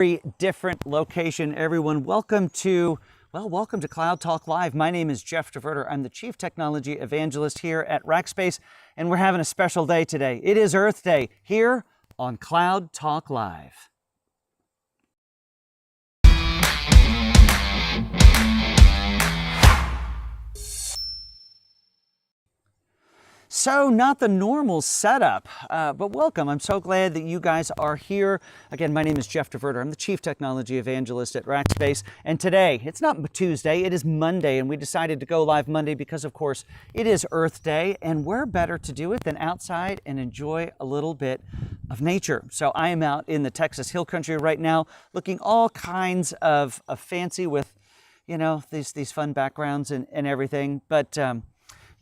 Very different location, everyone. Welcome to Cloud Talk Live. My name is Jeff DeVerter. I'm the Chief Technology Evangelist here at Rackspace, and we're having a special day today. It is Earth Day here on Cloud Talk Live. So not the normal setup, but welcome. I'm so glad that you guys are here. Again, my name is Jeff DeVerter. I'm the Chief Technology Evangelist at Rackspace. And today, it's not Tuesday, it is Monday. And we decided to go live Monday because, of course, it is Earth Day. And where better to do it than outside and enjoy a little bit of nature. So I am out in the Texas Hill Country right now, looking all kinds of fancy with, you know, these fun backgrounds and everything. But,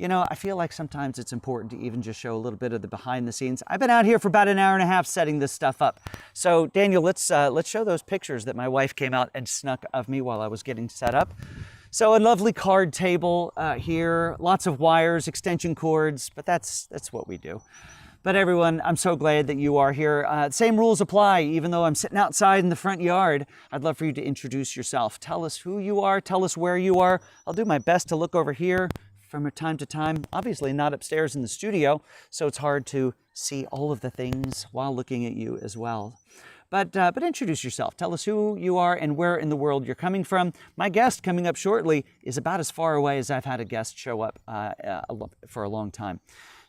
you know, I feel like sometimes it's important to even just show a little bit of the behind the scenes. I've been out here for about an hour and a half setting this stuff up. So Daniel, let's show those pictures that my wife came out and snuck of me while I was getting set up. So a lovely card table here, lots of wires, extension cords, but that's what we do. But everyone, I'm so glad that you are here. Same rules apply, even though I'm sitting outside in the front yard. I'd love for you to introduce yourself. Tell us who you are, tell us where you are. I'll do my best to look over here from time to time, obviously not upstairs in the studio, so it's hard to see all of the things while looking at you as well. But introduce yourself. Tell us who you are and where in the world you're coming from. My guest coming up shortly is about as far away as I've had a guest show up for a long time.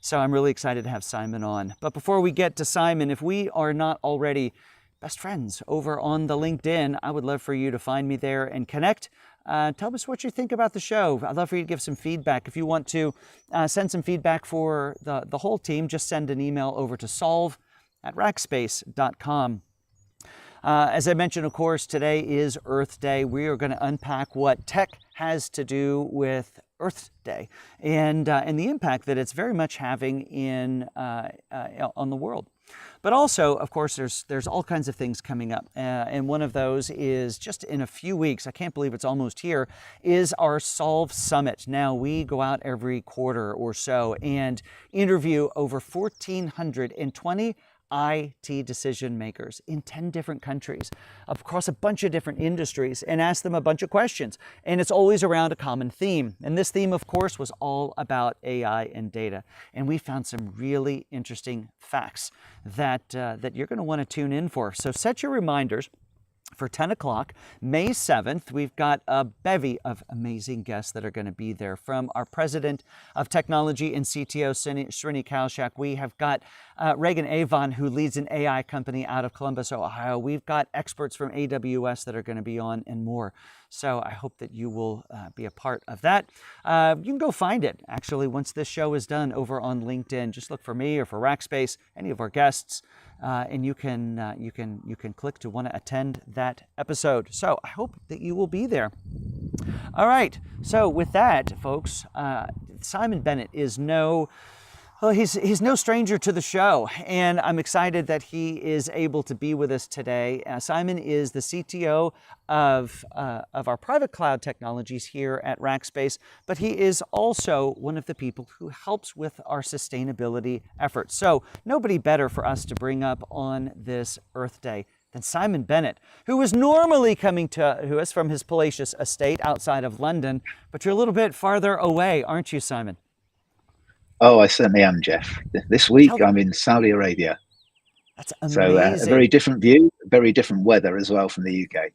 So I'm really excited to have Simon on. But before we get to Simon, if we are not already best friends over on the LinkedIn, I would love for you to find me there and connect. Tell us what you think about the show. I'd love for you to give some feedback. If you want to send some feedback for the whole team, just send an email over to solve@rackspace.com. As I mentioned, of course, today is Earth Day. We are going to unpack what tech has to do with Earth Day and the impact that it's very much having on the world. But also, of course, there's all kinds of things coming up. And one of those is just in a few weeks, I can't believe it's almost here, is our Solve Summit. Now, we go out every quarter or so and interview over 1,420 IT decision makers in 10 different countries across a bunch of different industries and ask them a bunch of questions. And it's always around a common theme. And this theme, of course, was all about AI and data. And we found some really interesting facts that you're going to want to tune in for. So set your reminders. For 10 o'clock, May 7th, we've got a bevy of amazing guests that are going to be there. From our President of Technology and CTO, Srini Kalshak, we have got Reagan Avon, who leads an AI company out of Columbus, Ohio. We've got experts from AWS that are going to be on and more. So I hope that you will be a part of that. You can go find it, actually, once this show is done over on LinkedIn. Just look for me or for Rackspace, any of our guests. And you can click to want to attend that episode. So I hope that you will be there. All right. So with that, folks, Simon Bennett is he's no stranger to the show, and I'm excited that he is able to be with us today. Simon is the CTO of our private cloud technologies here at Rackspace, but he is also one of the people who helps with our sustainability efforts. So nobody better for us to bring up on this Earth Day than Simon Bennett, who is normally coming to us from his palatial estate outside of London, but you're a little bit farther away, aren't you, Simon? Oh, I certainly am, Jeff. This week I'm in Saudi Arabia. That's amazing. So a very different view, very different weather as well from the UK.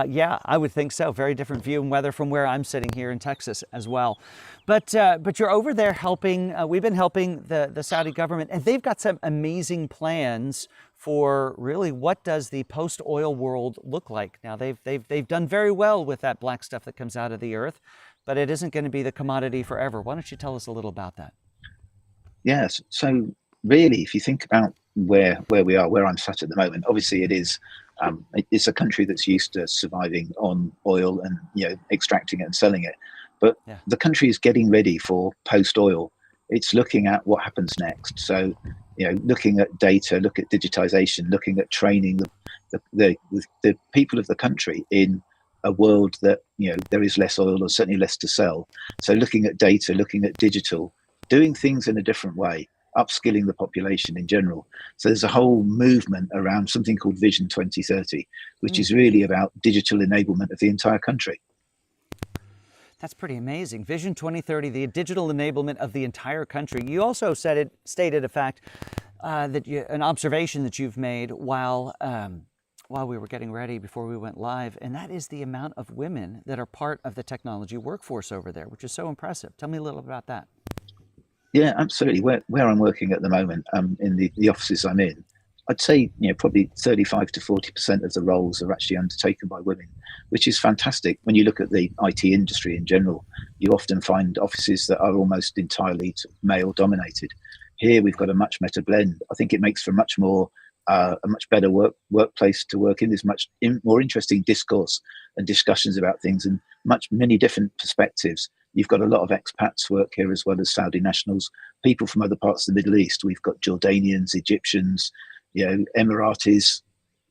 Yeah, I would think so. Very different view and weather from where I'm sitting here in Texas as well. But you're over there helping. We've been helping the Saudi government, and they've got some amazing plans for really what does the post-oil world look like. Now they've done very well with that black stuff that comes out of the earth, but it isn't going to be the commodity forever. Why don't you tell us a little about that? Yes. So really, if you think about where we are, where I'm sat at the moment, obviously it's a country that's used to surviving on oil and extracting it and selling it. But the country is getting ready for post-oil. It's looking at what happens next. So, looking at data, look at digitization, looking at training the people of the country in a world that there is less oil or certainly less to sell. So looking at data, looking at digital, doing things in a different way. upskilling the population in general. So there's a whole movement around something called Vision 2030, which is really about digital enablement of the entire country. That's pretty amazing. Vision 2030, the digital enablement of the entire country. You also stated a fact an observation that you've made while we were getting ready before we went live, and that is the amount of women that are part of the technology workforce over there, which is so impressive. Tell me a little about that. Yeah, absolutely. Where I'm working at the moment, in the offices I'm in, I'd say probably 35 to 40% of the roles are actually undertaken by women, which is fantastic. When you look at the IT industry in general, you often find offices that are almost entirely male dominated. Here we've got a much better blend. I think it makes for a much better workplace to work in. There's much more interesting discourse and discussions about things, and many different perspectives. You've got a lot of expats work here, as well as Saudi nationals, people from other parts of the Middle East. We've got Jordanians, Egyptians, Emiratis,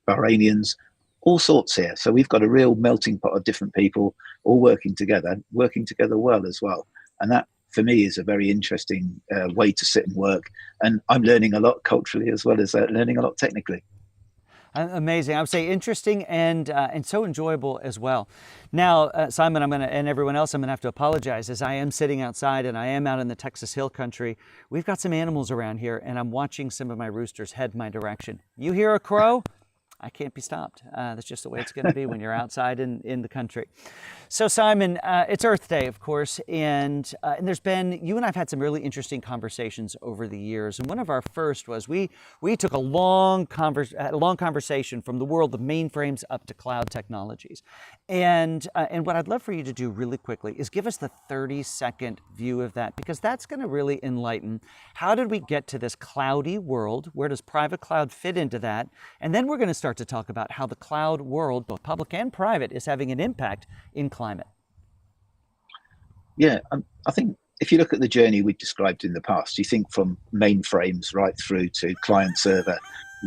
Bahrainians, all sorts here. So we've got a real melting pot of different people all working together well as well. And that, for me, is a very interesting way to sit and work. And I'm learning a lot culturally, as well as learning a lot technically. Amazing. I would say interesting and so enjoyable as well. Now, Simon, and everyone else, I'm going to have to apologize, as I am sitting outside and I am out in the Texas Hill Country. We've got some animals around here, and I'm watching some of my roosters head my direction. You hear a crow? I can't be stopped. That's just the way it's going to be when you're outside in the country. So Simon, it's Earth Day, of course, and there's been, you and I've had some really interesting conversations over the years. And one of our first was we took a long conversation from the world of mainframes up to cloud technologies. And what I'd love for you to do really quickly is give us the 30-second view of that, because that's going to really enlighten how did we get to this cloudy world? Where does private cloud fit into that? And then we're going to start to talk about how the cloud world, both public and private, is having an impact in climate. Yeah, I think if you look at the journey we described in the past, you think from mainframes right through to client server,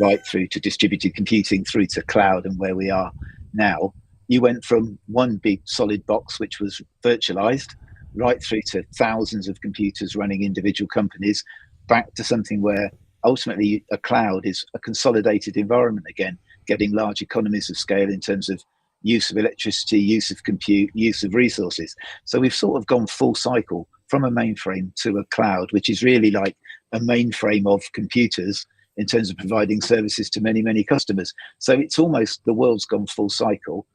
right through to distributed computing, through to cloud, and where we are now. You went from one big solid box, which was virtualized, right through to thousands of computers running individual companies, back to something where ultimately a cloud is a consolidated environment again, getting large economies of scale in terms of use of electricity, use of compute, use of resources. So we've sort of gone full cycle from a mainframe to a cloud, which is really like a mainframe of computers in terms of providing services to many, many customers. So it's almost the world's gone full cycle,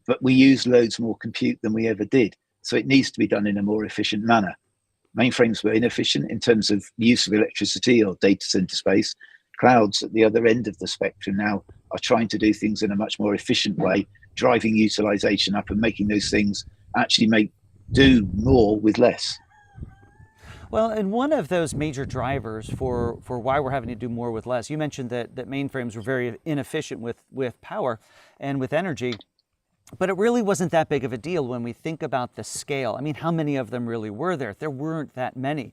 but we use loads more compute than we ever did. So it needs to be done in a more efficient manner. Mainframes were inefficient in terms of use of electricity or data center space. Clouds at the other end of the spectrum now are trying to do things in a much more efficient way, driving utilization up and making those things actually do more with less. Well, and one of those major drivers for why we're having to do more with less, you mentioned that mainframes were very inefficient with power and with energy, but it really wasn't that big of a deal when we think about the scale. I mean, how many of them really were there? There weren't that many.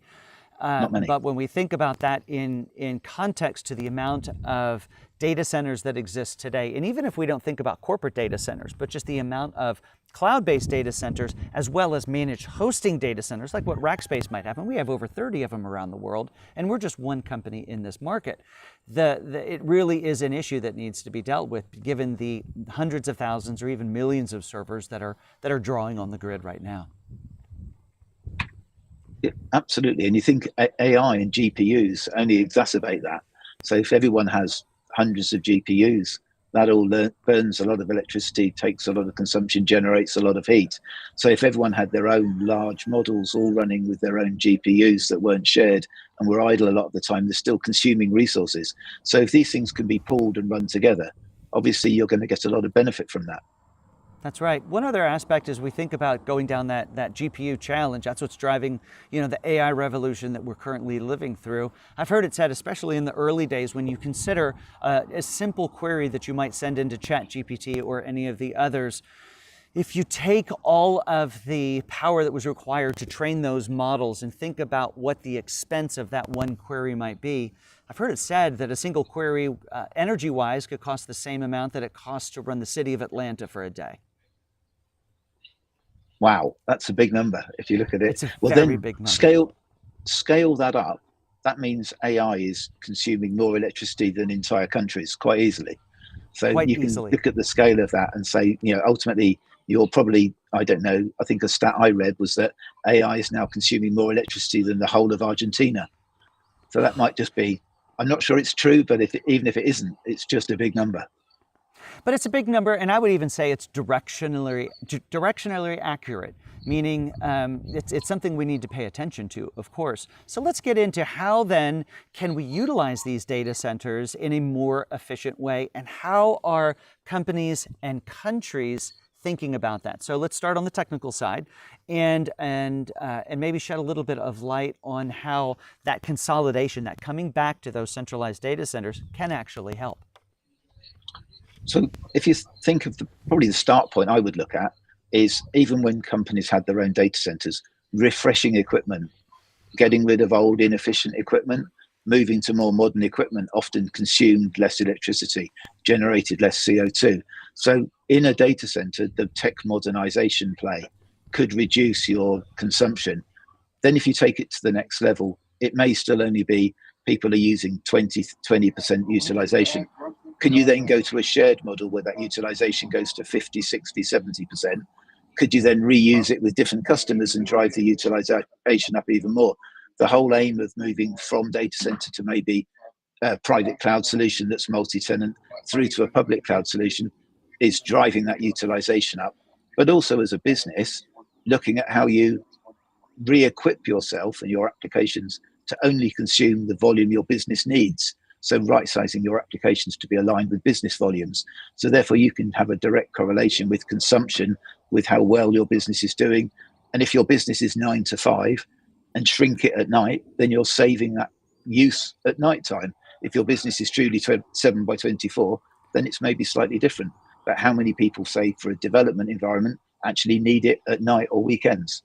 Not many. But when we think about that in context to the amount of data centers that exist today, and even if we don't think about corporate data centers, but just the amount of cloud-based data centers as well as managed hosting data centers, like what Rackspace might have, and we have over 30 of them around the world, and we're just one company in this market. It really is an issue that needs to be dealt with, given the hundreds of thousands or even millions of servers that are drawing on the grid right now. Yeah, absolutely. And you think AI and GPUs only exacerbate that. So if everyone has hundreds of GPUs, that all burns a lot of electricity, takes a lot of consumption, generates a lot of heat. So if everyone had their own large models all running with their own GPUs that weren't shared and were idle a lot of the time, they're still consuming resources. So if these things can be pooled and run together, obviously you're going to get a lot of benefit from that. That's right. One other aspect is we think about going down that GPU challenge. That's what's driving, the AI revolution that we're currently living through. I've heard it said, especially in the early days, when you consider a simple query that you might send into ChatGPT or any of the others, if you take all of the power that was required to train those models and think about what the expense of that one query might be, I've heard it said that a single query, energy-wise, could cost the same amount that it costs to run the city of Atlanta for a day. Wow, that's a big number if you look at it. It's a very big number. Scale that up. that means AI is consuming more electricity than entire countries quite easily. So Quite you can easily. look at the scale of that and say, ultimately, you're probably, I don't know, I think a stat I read was that AI is now consuming more electricity than the whole of Argentina. So that might just be, I'm not sure it's true, but even if it isn't, it's just a big number. But it's a big number, and I would even say it's directionally accurate, meaning it's something we need to pay attention to, of course. So let's get into how then can we utilize these data centers in a more efficient way, and how are companies and countries thinking about that. So let's start on the technical side, and maybe shed a little bit of light on how that consolidation, that coming back to those centralized data centers, can actually help. So if you think of probably the start point I would look at is, even when companies had their own data centers, refreshing equipment, getting rid of old inefficient equipment, moving to more modern equipment often consumed less electricity, generated less CO2. So in a data center, the tech modernization play could reduce your consumption. Then if you take it to the next level, it may still only be people are using 20% utilization. Can you then go to a shared model where that utilization goes to 50, 60, 70%? Could you then reuse it with different customers and drive the utilization up even more? The whole aim of moving from data center to maybe a private cloud solution that's multi-tenant through to a public cloud solution is driving that utilization up. But also as a business, looking at how you re-equip yourself and your applications to only consume the volume your business needs. So right-sizing your applications to be aligned with business volumes. So therefore you can have a direct correlation with consumption, with how well your business is doing. And if your business is 9 to 5 and shrink it at night, then you're saving that use at night time. If your business is truly 7 by 24, then it's maybe slightly different. But how many people, say, for a development environment, actually need it at night or weekends?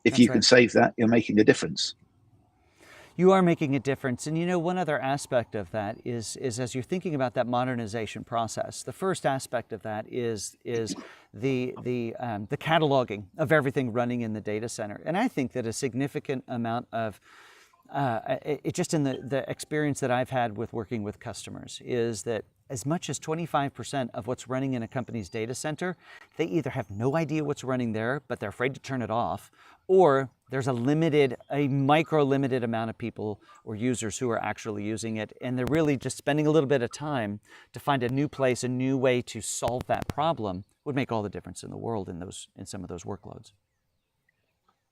If That's you can right. save that, you're making a difference. You are making a difference. And you know, one other aspect of that is as you're thinking about that modernization process, the first aspect of that is the cataloging of everything running in the data center. And I think that a significant amount of just in the experience that I've had with working with customers is that as much as 25% of what's running in a company's data center, they either have no idea what's running there, but they're afraid to turn it off, or there's a micro limited amount of people or users who are actually using it, and they're really just spending a little bit of time to find a new place, a new way to solve that problem would make all the difference in the world in some of those workloads.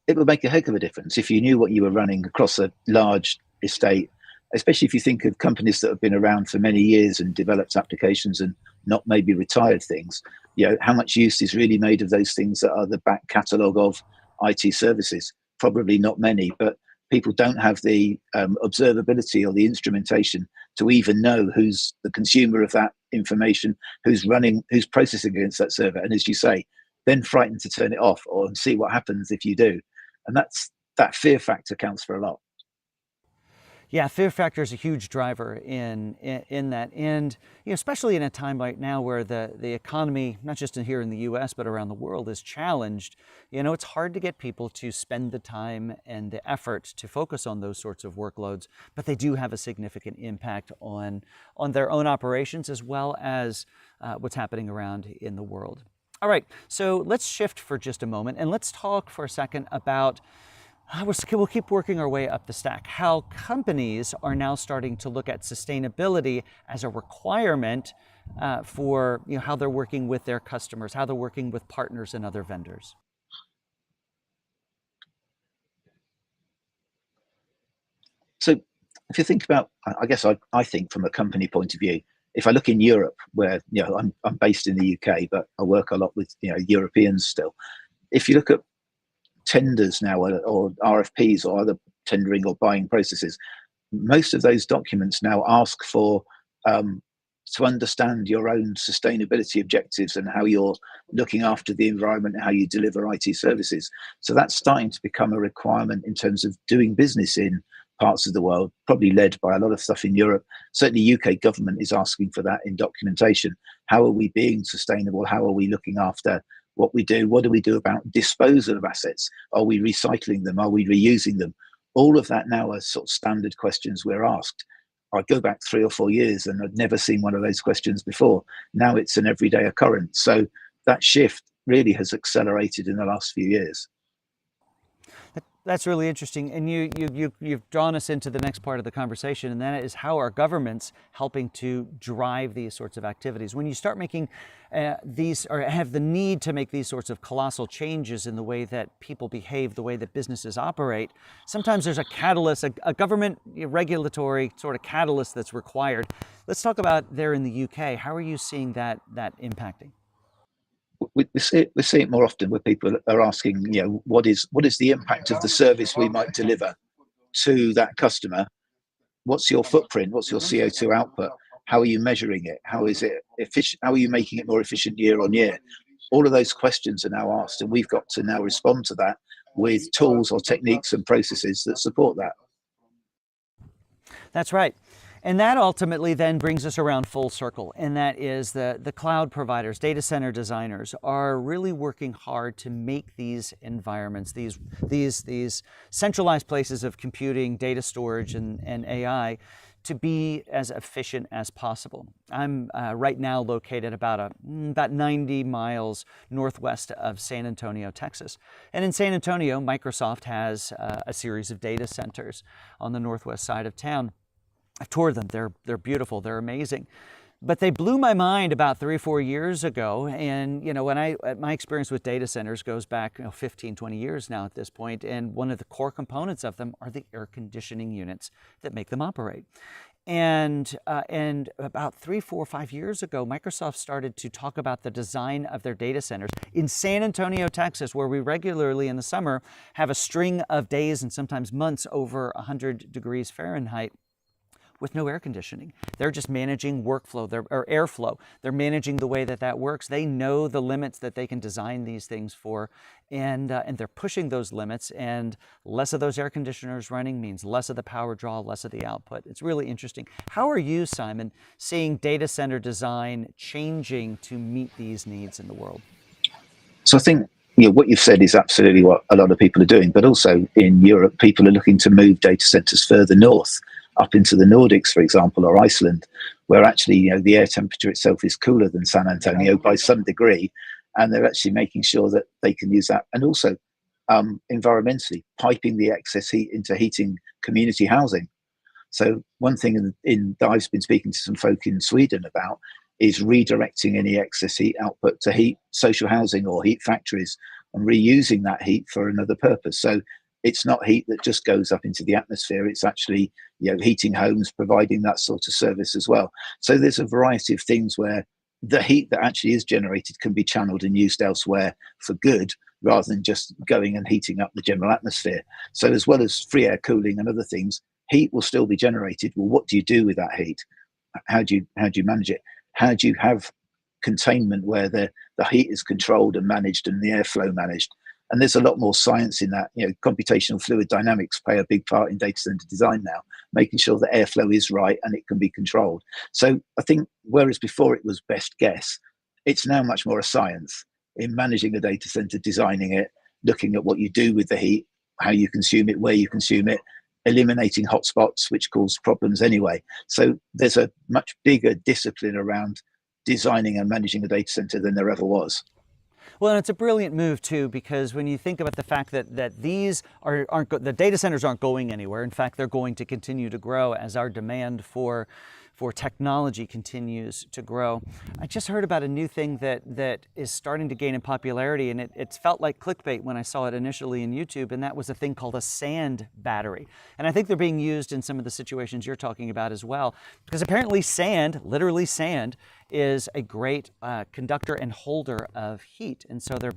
It would make a heck of a difference if you knew what you were running across a large estate, especially if you think of companies that have been around for many years and developed applications and not maybe retired things. How much use is really made of those things that are the back catalogue of IT services? Probably not many, but people don't have the observability or the instrumentation to even know who's the consumer of that information, who's processing against that server. And as you say, then frightened to turn it off or see what happens if you do. And that fear factor counts for a lot. Yeah, fear factor is a huge driver in that, and especially in a time right now where the economy, not just here in the U.S. but around the world, is challenged. It's hard to get people to spend the time and the effort to focus on those sorts of workloads, but they do have a significant impact on their own operations as well as what's happening around in the world. All right, so let's shift for just a moment and let's talk for a second about, we'll keep working our way up the stack, how companies are now starting to look at sustainability as a requirement for how they're working with their customers, how they're working with partners and other vendors. So if you think about, I guess I think from a company point of view, if I look in Europe, where I'm based in the UK, but I work a lot with Europeans still. If you look at tenders now or RFPs or other tendering or buying processes, most of those documents now ask for to understand your own sustainability objectives and how you're looking after the environment and how you deliver IT services. So that's starting to become a requirement in terms of doing business in parts of the world, probably led by a lot of stuff in Europe. Certainly UK government is asking for that in documentation. How are we being sustainable? How are we looking after what we do? What do we do about disposal of assets? Are we recycling them? Are we reusing them? All of that now are sort of standard questions we're asked. I go back 3 or 4 years and I'd never seen one of those questions before. Now it's an everyday occurrence. So that shift really has accelerated in the last few years. That's really interesting, and you've drawn us into the next part of the conversation, and that is how are governments helping to drive these sorts of activities? When you start making these, or have the need to make these sorts of colossal changes in the way that people behave, the way that businesses operate, sometimes there's a catalyst, a government regulatory sort of catalyst that's required. Let's talk about there in the UK. How are you seeing that impacting? We see it more often where people are asking, what is the impact of the service we might deliver to that customer? What's your footprint? What's your CO2 output? How are you measuring it? How is it efficient? How are you making it more efficient year on year? All of those questions are now asked, and we've got to now respond to that with tools or techniques and processes that support that. That's right. And that ultimately then brings us around full circle, and that is the cloud providers, data center designers are really working hard to make these environments, these centralized places of computing, data storage, and AI to be as efficient as possible. I'm right now located about 90 miles northwest of San Antonio, Texas. And in San Antonio, Microsoft has a series of data centers on the northwest side of town. I've toured them. They're beautiful. They're amazing. But they blew my mind about 3 or 4 years ago. And, when my experience with data centers goes back 15, 20 years now at this point. And one of the core components of them are the air conditioning units that make them operate. And about 3, 4, 5 years ago, Microsoft started to talk about the design of their data centers in San Antonio, Texas, where we regularly in the summer have a string of days and sometimes months over 100 degrees Fahrenheit with no air conditioning. They're just managing workflow, or airflow. They're managing the way that works. They know the limits that they can design these things for, and they're pushing those limits, and less of those air conditioners running means less of the power draw, less of the output. It's really interesting. How are you, Simon, seeing data center design changing to meet these needs in the world? So I think what you've said is absolutely what a lot of people are doing, but also in Europe, people are looking to move data centers further north, up into the Nordics, for example, or Iceland, where actually the air temperature itself is cooler than San Antonio by some degree, and they're actually making sure that they can use that, and also environmentally piping the excess heat into heating community housing. So one thing that I've been speaking to some folk in Sweden about is redirecting any excess heat output to heat social housing or heat factories and reusing that heat for another purpose. So it's not heat that just goes up into the atmosphere. It's actually heating homes, providing that sort of service as well. So there's a variety of things where the heat that actually is generated can be channeled and used elsewhere for good, rather than just going and heating up the general atmosphere. So as well as free air cooling and other things, heat will still be generated. Well, what do you do with that heat? How do you manage it? How do you have containment where the heat is controlled and managed and the airflow managed? And there's a lot more science in that. Computational fluid dynamics play a big part in data center design now, making sure that airflow is right and it can be controlled. So I think whereas before it was best guess, it's now much more a science in managing a data center, designing it, looking at what you do with the heat, how you consume it, where you consume it, eliminating hotspots, which cause problems anyway. So there's a much bigger discipline around designing and managing a data center than there ever was. Well, and it's a brilliant move too, because when you think about the fact that these the data centers aren't going anywhere. In fact, they're going to continue to grow as our demand for technology continues to grow. I just heard about a new thing that is starting to gain in popularity, and it felt like clickbait when I saw it initially in YouTube, and that was a thing called a sand battery. And I think they're being used in some of the situations you're talking about as well, because apparently sand, literally sand, is a great conductor and holder of heat. And so they're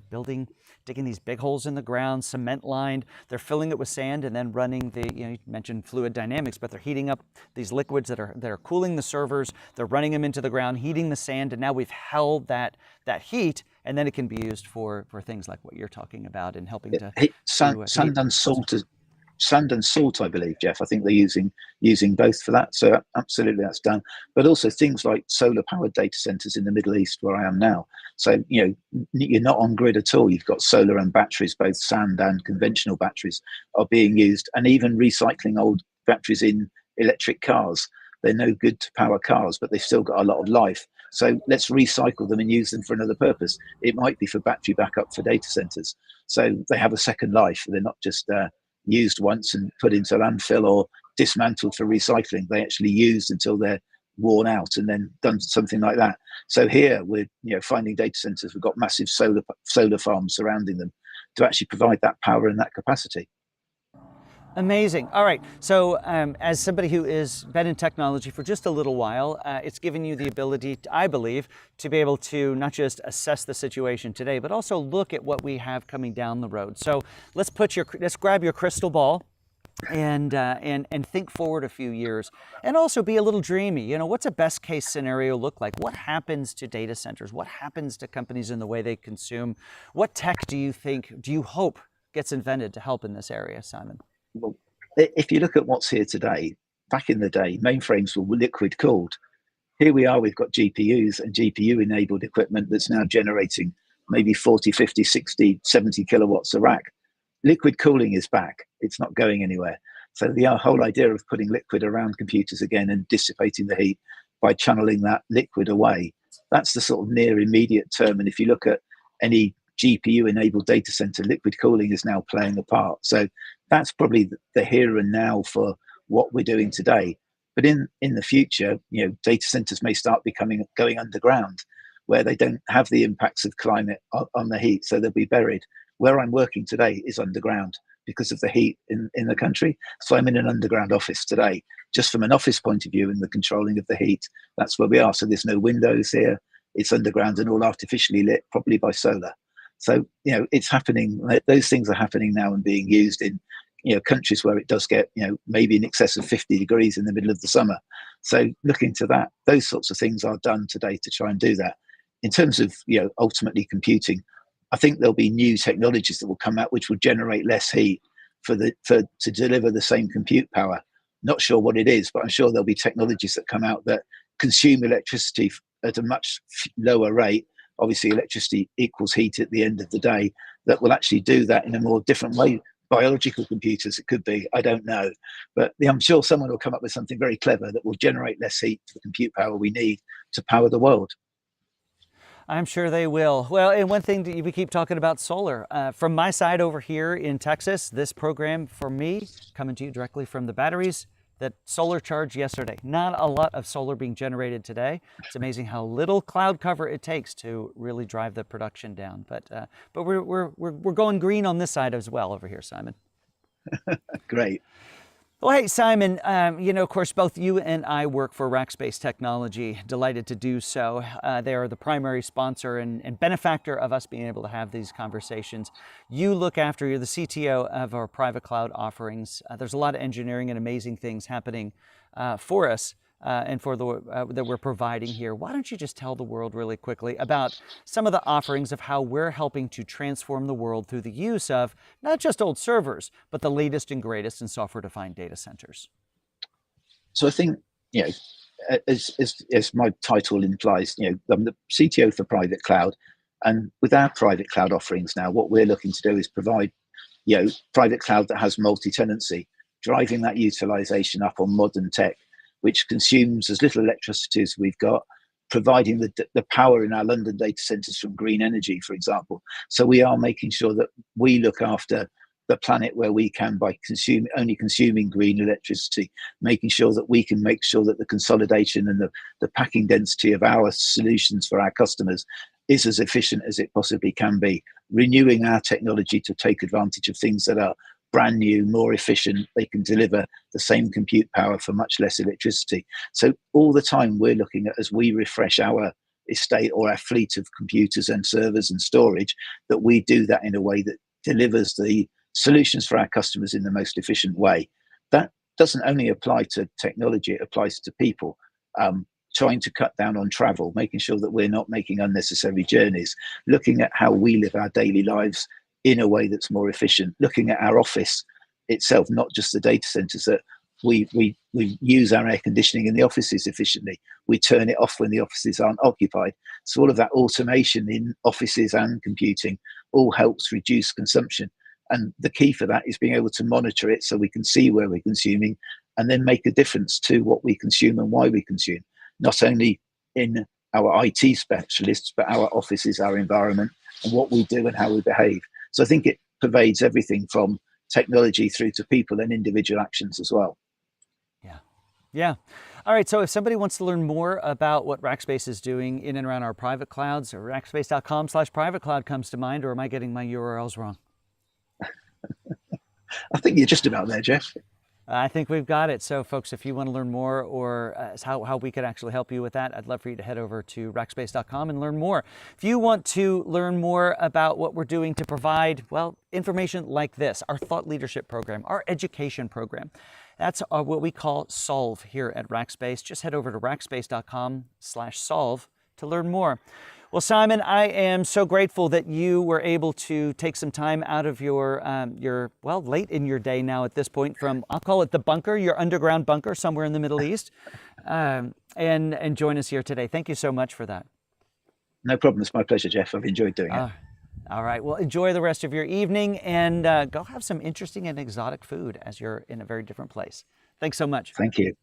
digging these big holes in the ground, cement lined, they're filling it with sand and then running you mentioned fluid dynamics, but they're heating up these liquids that are cooling the servers, they're running them into the ground, heating the sand, and now we've held that heat, and then it can be used for things like what you're talking about and helping to... Sand and salt sand and salt, I believe, Jeff. I think they're using both for that. So absolutely, that's done. But also things like solar powered data centers in the Middle East, where I am now. So you're not on grid at all. You've got solar and batteries, both sand and conventional batteries are being used, and even recycling old batteries in electric cars. They're no good to power cars, but they've still got a lot of life. So let's recycle them and use them for another purpose. It might be for battery backup for data centers. So they have a second life. They're not just used once and put into landfill or dismantled for recycling. They actually used until they're worn out and then done something like that. So here we're finding data centers. We've got massive solar farms surrounding them to actually provide that power and that capacity. Amazing. All right. So as somebody who has been in technology for just a little while, it's given you the ability, I believe, to be able to not just assess the situation today, but also look at what we have coming down the road. So let's grab your crystal ball and think forward a few years, and also be a little dreamy. What's a best case scenario look like? What happens to data centers? What happens to companies in the way they consume? What tech do you hope gets invented to help in this area, Simon? Well, if you look at what's here today, back in the day, mainframes were liquid cooled. Here we are, we've got GPUs and GPU enabled equipment that's now generating maybe 40, 50, 60, 70 kilowatts a rack. Liquid cooling is back. It's not going anywhere. So the whole idea of putting liquid around computers again and dissipating the heat by channeling that liquid away, that's the sort of near immediate term. And if you look at any GPU enabled data center, liquid cooling is now playing a part. So that's probably the here and now for what we're doing today. But in the future, data centers may start going underground, where they don't have the impacts of climate on the heat, so they'll be buried. Where I'm working today is underground because of the heat in the country. So I'm in an underground office today, just from an office point of view and the controlling of the heat. That's where we are. So there's no windows here. It's underground and all artificially lit, probably by solar. So, it's happening. Those things are happening now and being used in, countries where it does get, maybe in excess of 50 degrees in the middle of the summer. So looking to that, those sorts of things are done today to try and do that. In terms of, ultimately computing, I think there'll be new technologies that will come out which will generate less heat to deliver the same compute power. Not sure what it is, but I'm sure there'll be technologies that come out that consume electricity at a much lower rate. Obviously, electricity equals heat at the end of the day, that will actually do that in a more different way. Biological computers, it could be, I don't know. But I'm sure someone will come up with something very clever that will generate less heat for the compute power we need to power the world. I'm sure they will. Well, and one thing that we keep talking about solar. From my side over here in Texas, this program for me, coming to you directly from the batteries that solar charged yesterday. Not a lot of solar being generated today. It's amazing how little cloud cover it takes to really drive the production down. But we're going green on this side as well over here, Simon. Great. Well, hey, Simon, of course, both you and I work for Rackspace Technology. Delighted to do so. They are the primary sponsor and benefactor of us being able to have these conversations. You're the CTO of our private cloud offerings. There's a lot of engineering and amazing things happening for us and for that we're providing here. Why don't you just tell the world really quickly about some of the offerings of how we're helping to transform the world through the use of not just old servers, but the latest and greatest in software-defined data centers? So I think, as my title implies, I'm the CTO for private cloud, and with our private cloud offerings now, what we're looking to do is provide, private cloud that has multi-tenancy, driving that utilization up on modern tech, which consumes as little electricity as we've got, providing the power in our London data centers from green energy, for example. So we are making sure that we look after the planet where we can by only consuming green electricity, making sure that we can make sure that the consolidation and the packing density of our solutions for our customers is as efficient as it possibly can be, renewing our technology to take advantage of things that are brand new, more efficient. They can deliver the same compute power for much less electricity. So all the time we're looking at, as we refresh our estate or our fleet of computers and servers and storage, that we do that in a way that delivers the solutions for our customers in the most efficient way. That doesn't only apply to technology, it applies to people. Trying to cut down on travel, making sure that we're not making unnecessary journeys, looking at how we live our daily lives in a way that's more efficient, looking at our office itself, not just the data centers, that we use our air conditioning in the offices efficiently. We turn it off when the offices aren't occupied. So all of that automation in offices and computing all helps reduce consumption. And the key for that is being able to monitor it so we can see where we're consuming and then make a difference to what we consume and why we consume, not only in our IT specialists, but our offices, our environment, and what we do and how we behave. So I think it pervades everything from technology through to people and individual actions as well. Yeah. Yeah. All right. So if somebody wants to learn more about what Rackspace is doing in and around our private clouds, or rackspace.com/private cloud comes to mind, or am I getting my URLs wrong? I think you're just about there, Jeff. I think we've got it. So folks, if you want to learn more, or how we could actually help you with that, I'd love for you to head over to rackspace.com and learn more. If you want to learn more about what we're doing to provide, well, information like this, our thought leadership program, our education program, that's what we call Solve here at Rackspace. Just head over to rackspace.com/solve to learn more. Well, Simon, I am so grateful that you were able to take some time out of your late in your day now at this point from, I'll call it the bunker, your underground bunker somewhere in the Middle East, and join us here today. Thank you so much for that. No problem. It's my pleasure, Jeff. I've enjoyed doing it. All right. Well, enjoy the rest of your evening and go have some interesting and exotic food as you're in a very different place. Thanks so much. Thank you.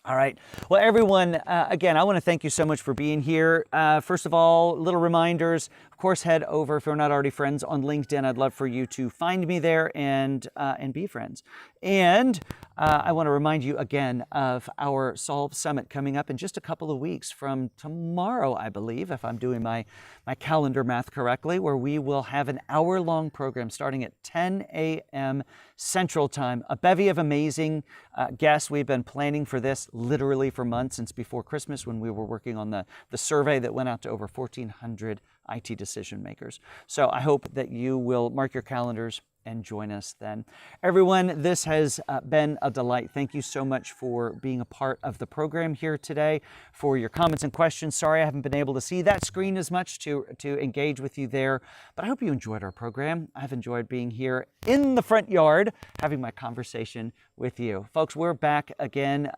All right. Well, everyone, again, I want to thank you so much for being here. First of all, little reminders. Of course, head over, if you're not already friends on LinkedIn, I'd love for you to find me there and be friends. And I want to remind you again of our Solve Summit coming up in just a couple of weeks from tomorrow, I believe, if I'm doing my calendar math correctly, where we will have an hour-long program starting at 10 a.m. Central Time. A bevy of amazing guests. We've been planning for this literally for months, since before Christmas, when we were working on the survey that went out to over 1,400 IT decision makers. So I hope that you will mark your calendars and join us then. Everyone, this has been a delight. Thank you so much for being a part of the program here today, for your comments and questions. Sorry I haven't been able to see that screen as much to engage with you there, but I hope you enjoyed our program. I've enjoyed being here in the front yard, having my conversation with you. Folks, we're back again.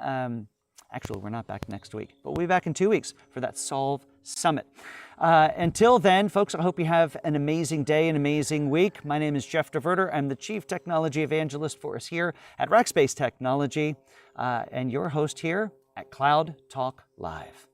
Actually, we're not back next week, but we'll be back in 2 weeks for that Solve Summit. Until then, folks, I hope you have an amazing day, an amazing week. My name is Jeff DeVerter. I'm the Chief Technology Evangelist for us here at Rackspace Technology, and your host here at Cloud Talk Live.